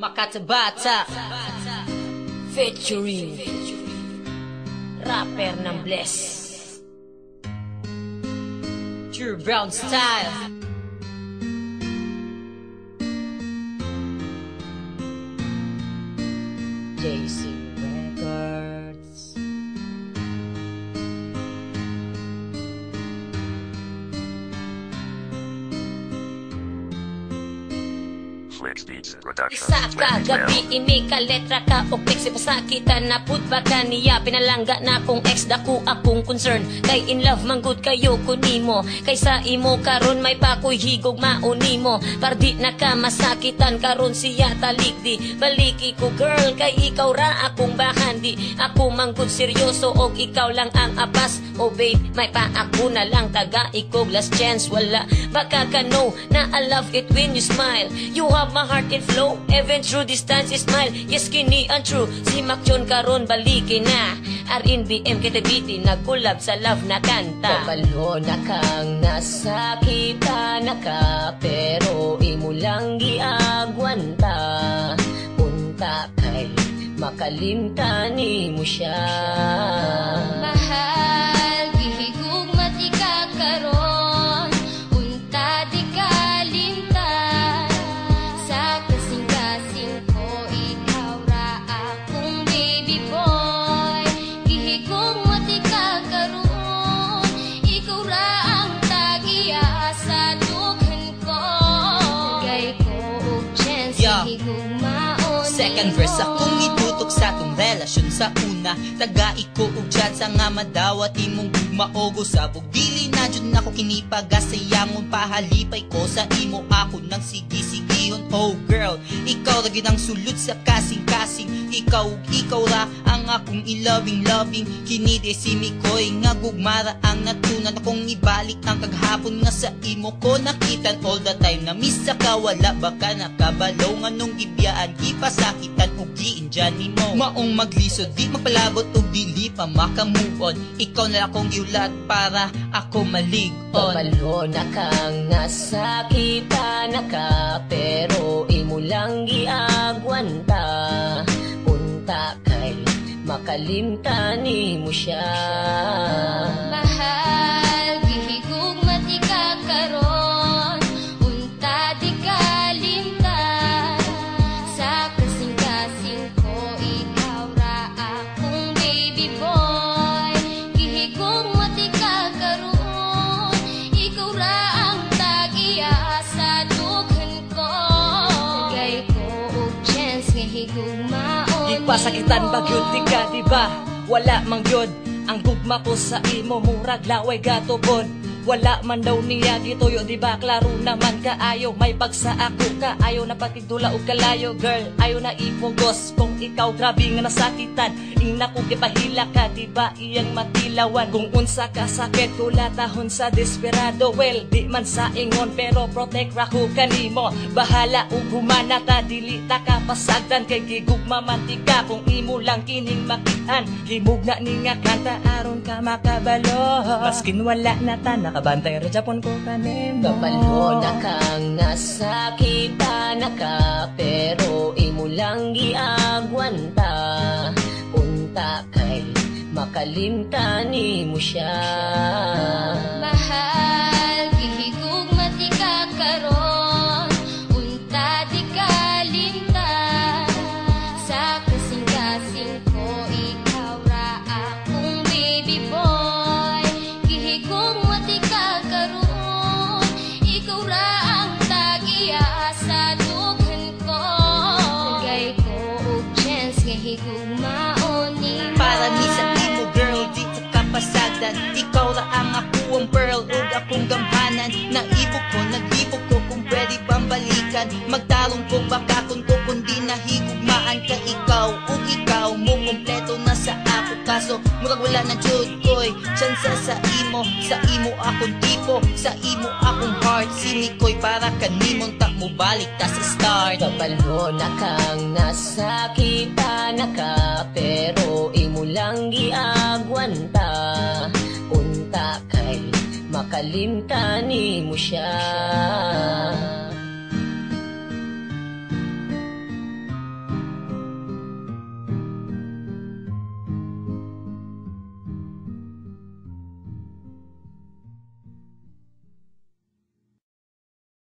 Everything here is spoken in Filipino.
Makatabata featuring rapper ng Bless True Brown Style. JC Records. Isa ka gabi ini ka letra ka o piksi pasakitan na pud baka niya pinalangga na kung ex dako akong concern kay in love man good kayo kunimo kaysa imo karon may pakoy higog mauni mo pardi na ka masakitan karon siya talikdi baliki ko girl kay ikaw ra akong bahandi ako man good seryoso og ikaw lang ang apas oh babe may pa ako na lang taga ikog last chance wala baka ka know na I love it when you smile you have my heart in flow even through distance is smile yes kini ang true si Macchon karon baliki na RNBM KTBT nagkulab sa love na kanta kabalo na kang nasakita na ka pero imo lang giagwanta unta kay makalimtani mo siya mahal gihigug mati ka karon unta di kalimtan sa kasing-kasing ko ikaw ra akong baby boy gihigug mati ka karon ikaw ra ang tagiya sa dughan ko gay ko og chance gihigug maon second verse akong itutok sa tong relasyon sa una taga iko og chat sa nga madawat imong maogo sa bugdili na jud nako kinipagasayamon pahalipay ko sa imo ako nang sige-sigihon oh girl ikaw ra gid ang sulod sa kasing-kasing ikaw ra ang akong loving kini desimi koy nga gugmara ang natunan akong ibalik ang kaghapon nga sa imo ko nakitan all the time na miss ka wala baka nakabalaw nga nung gibiyaan gipasakitan og giinjan nimo maong maglisod di magpalabot og dili pa makamove ikaw na akong giulat para ako malig-on kabalo na kang nasakita na ka pero imo lang giagwanta unta kay makalimtani mo siya mahal gihigug mati ka karon unta di kalimtan sa kasing-kasing ko ikaw ra akong baby boy gihigug mati ka karon ikaw ra ang tagiya sa dughan ko gay ko og chance nga higug maon ipasakitan bagyod di ka diba wala mang gyud ang gugma ko sa imo murag laway gatubod wala man daw niya gituyo di ba klaro naman kaayo may pagsa ako kaayo na patigdula og kalayo girl ayo na ipugos kung ikaw grabe nga nasakitan ina ko gipahila ka di ba iyang matilawan kung unsa ka sakit kulatahon sa desperado well di man sa ingon pero protect ra ko kanimo bahala ug humana ta dili ta ka pasagdan kay gigugma mantika kung imo lang kining makitan himugna ni nga kanta aron ka makabalo maskin wala na ta nakabantay ra japon ko kanimo kabalo na kang nasakita na ka pero imo lang giagwanta unta kay makalimtani mo siya mahal gihigug mati ka karon unta di kalimtan sa kasing-kasing ko ikaw ra akong baby boy gihigug mati ka karon ikaw ra ang tagiya sa dughan ko gay ko og chance nga higug maon para ni sa imo girl di ka kapasagdan ikaw ra ang ako ang pearl ug akong gamhanan naibog ko kung pwede bang balikan magtarong ko baka kung kundi nahigugmaan ka ikaw ug ikaw mo kompleto na sa ako kaso murag wala na jud koy chance sa imo akong tipo sa imo akong heart sinikoy para kanimong ta mo balik ta sa start kabalo na kang nasakita na ka pero imo lang giagwanta unta kay makalimtani mo siya